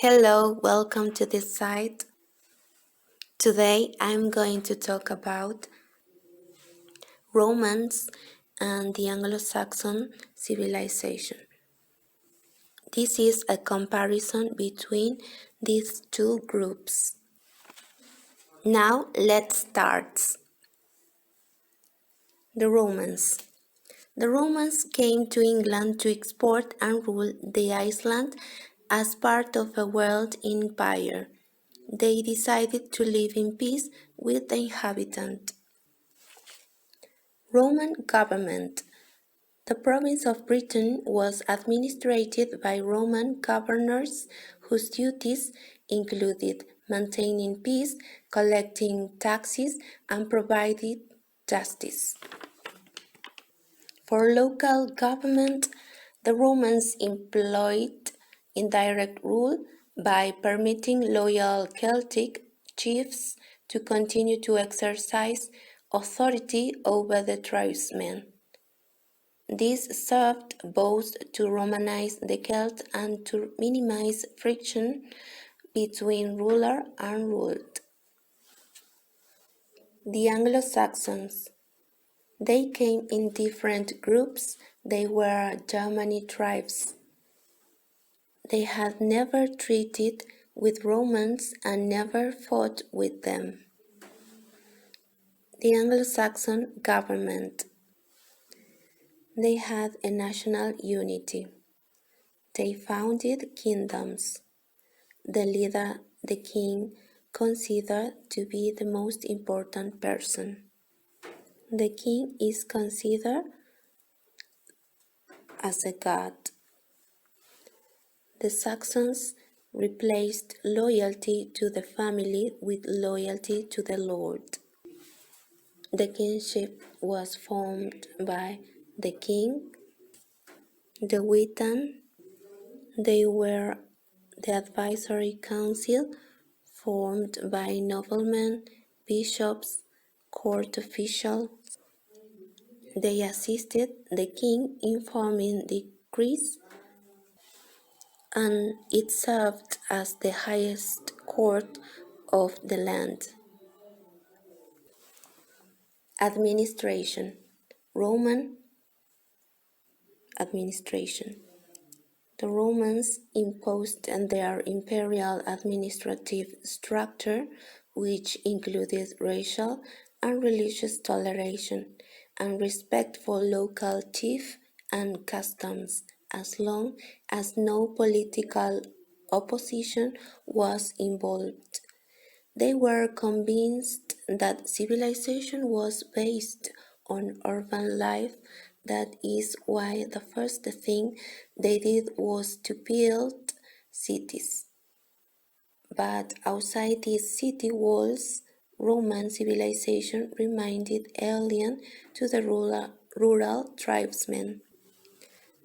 Hello, welcome to this site. Today I'm going to talk about Romans and the Anglo-Saxon civilization. This is a comparison between these two groups. Now let's start. The Romans. The Romans came to England to export and rule the island as part of a world empire. They decided to live in peace with the inhabitants. Roman government. The province of Britain was administered by Roman governors whose duties included maintaining peace, collecting taxes, and providing justice. For local government, the Romans employed indirect rule by permitting loyal Celtic chiefs to continue to exercise authority over the tribesmen. This served both to Romanize the Celt and to minimize friction between ruler and ruled. The Anglo-Saxons. They came in different groups. They were Germanic tribes. They had never treated with Romans and never fought with them. The Anglo-Saxon government. They had a national unity. They founded kingdoms. The leader, the king, considered to be the most important person. The king is considered as a god. The Saxons replaced loyalty to the family with loyalty to the Lord. The kingship was formed by the king, the witan. They were the advisory council formed by noblemen, bishops, court officials. They assisted the king in forming decrees, and it served as the highest court of the land. Administration. Roman administration. The Romans imposed their imperial administrative structure, which included racial and religious toleration and respect for local chiefs and customs, as long as no political opposition was involved. They were convinced that civilization was based on urban life. That is why the first thing they did was to build cities. But outside these city walls, Roman civilization remained alien to the rural tribesmen.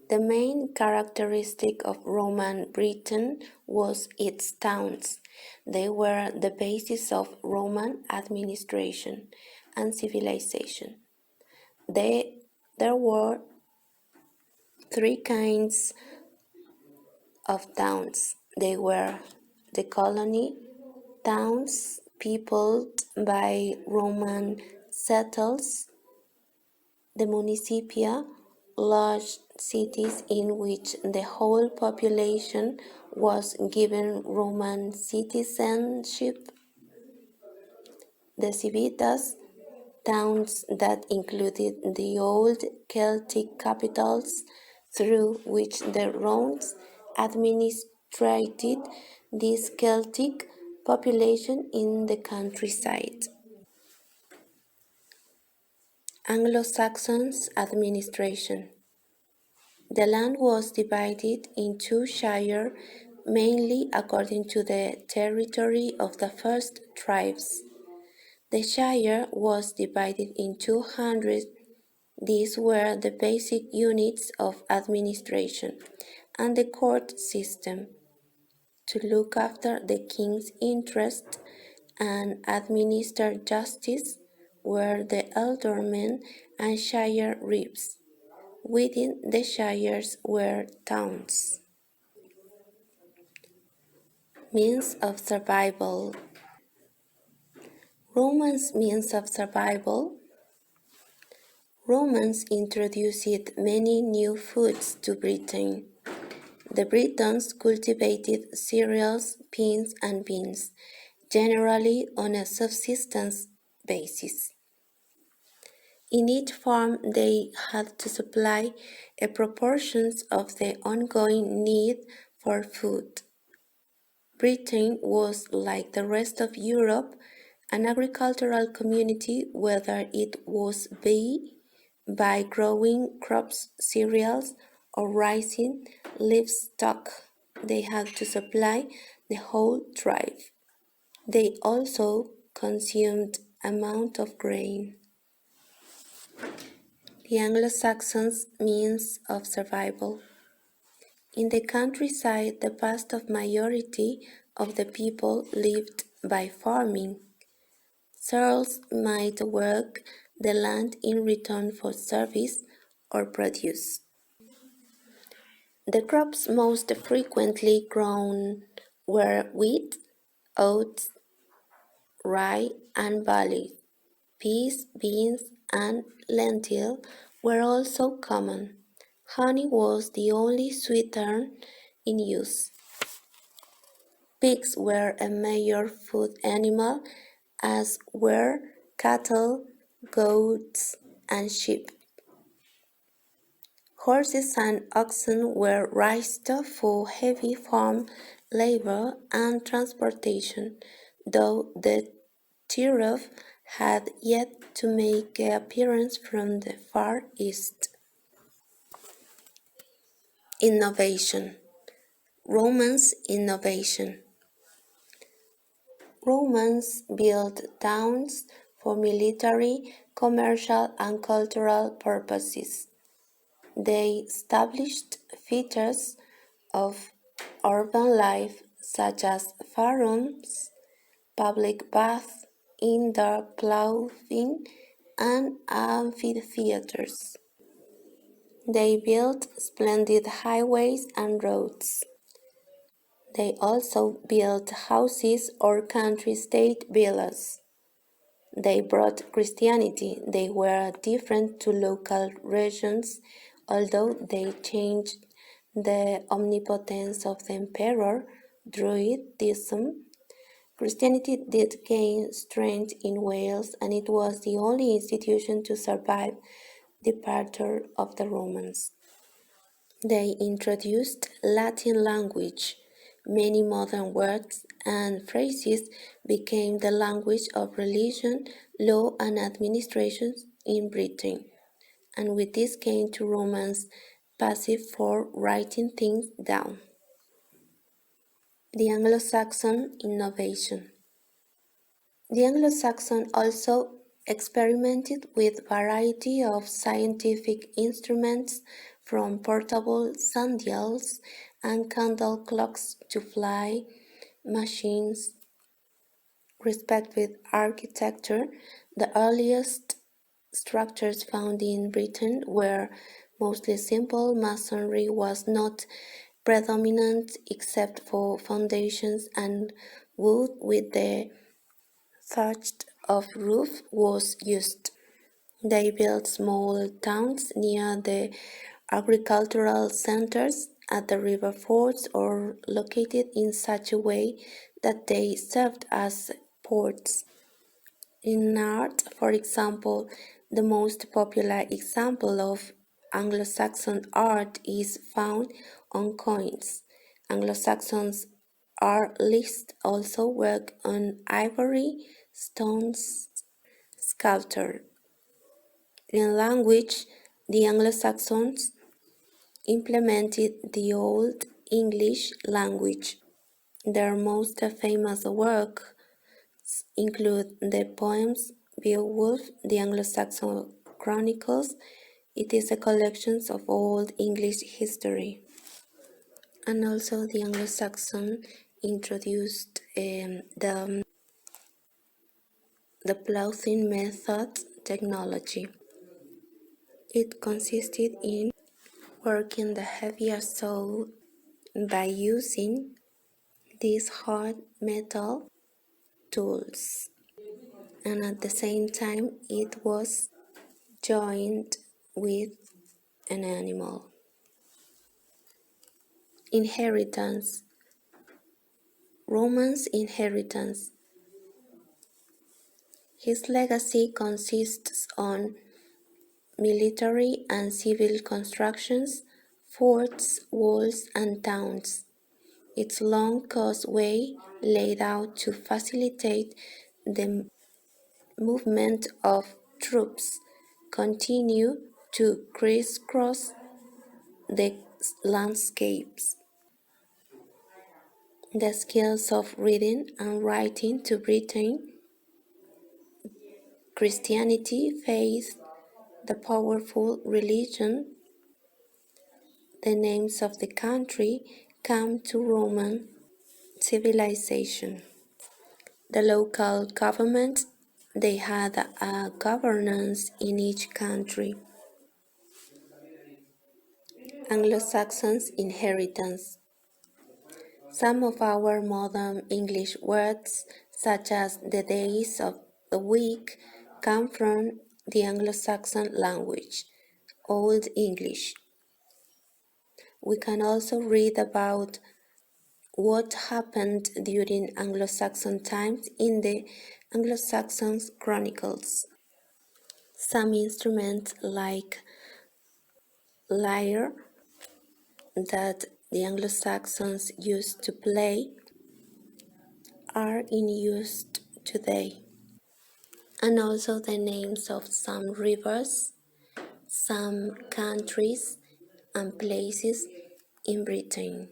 The main characteristic of Roman Britain was its towns. They were the basis of Roman administration and civilization. There were three kinds of towns. They were the colony towns, peopled by Roman settlers, the municipia, large cities in which the whole population was given Roman citizenship, the civitas, towns that included the old Celtic capitals through which the Romans administrated this Celtic population in the countryside. Anglo-Saxons administration. The land was divided into shires, mainly according to the territory of the first tribes. The shire was divided into hundreds. These were the basic units of administration and the court system to look after the king's interests and administer justice were the aldermen and shire reeves. Within the shires were towns. Means of survival. Romans' means of survival. Romans introduced many new foods to Britain. The Britons cultivated cereals, beans, and beans, generally on a subsistence basis. In each farm, they had to supply a proportion of the ongoing need for food. Britain was, like the rest of Europe, an agricultural community, whether it was by growing crops, cereals, or raising livestock. They had to supply the whole tribe. They also consumed amount of grain. The Anglo-Saxons' means of survival. In the countryside, the vast majority of the people lived by farming. Serfs might work the land in return for service or produce. The crops most frequently grown were wheat, oats, rye, and barley. Peas, beans, and lentil were also common. Honey was the only sweetener in use. Pigs were a major food animal, as were cattle, goats, and sheep. Horses and oxen were raised for heavy farm labor and transportation, though the giraffe had yet to make an appearance from the Far East. Innovation. Romans' innovation. Romans built towns for military, commercial, and cultural purposes. They established features of urban life such as forums, public baths, indoor ploughing, and amphitheaters. They built splendid highways and roads. They also built houses or country-state villas. They brought Christianity. They were different to local regions, although they changed the omnipotence of the emperor. Druidism. Christianity did gain strength in Wales, and it was the only institution to survive the departure of the Romans. They introduced Latin language. Many modern words and phrases became the language of religion, law, and administration in Britain, and with this came to Romans passive for writing things down. The Anglo-Saxon innovation. The Anglo-Saxon also experimented with variety of scientific instruments, from portable sundials and candle clocks to fly machines. Respect with architecture, the earliest structures found in Britain were mostly simple. Masonry was not predominant except for foundations, and wood with the thatched of roof was used. They built small towns near the agricultural centers, at the river fords, or located in such a way that they served as ports. In art, for example, the most popular example of Anglo-Saxon art is found on coins. Anglo-Saxons artists also work on ivory, stones, sculpture. In language, the Anglo-Saxons implemented the Old English language. Their most famous works include the poems Beowulf, the Anglo-Saxon Chronicles. It is a collection of Old English history. And also the Anglo-Saxon introduced the ploughing method technology. It consisted in working the heavier soil by using these hard metal tools, and at the same time it was joined with an animal. Inheritance. Roman's inheritance. His legacy consists on military and civil constructions, forts, walls, and towns. Its long causeway, laid out to facilitate the movement of troops, continue to crisscross the landscapes. The skills of reading and writing to Britain, Christianity, faith, the powerful religion, the names of the country come to Roman civilization. The local government, they had a governance in each country. Anglo-Saxons inheritance. Some of our modern English words, such as the days of the week, come from the Anglo-Saxon language, Old English. We can also read about what happened during Anglo-Saxon times in the Anglo-Saxon Chronicles. Some instruments like lyre that the Anglo-Saxons used to play are in use today, and also the names of some rivers, some countries and places in Britain.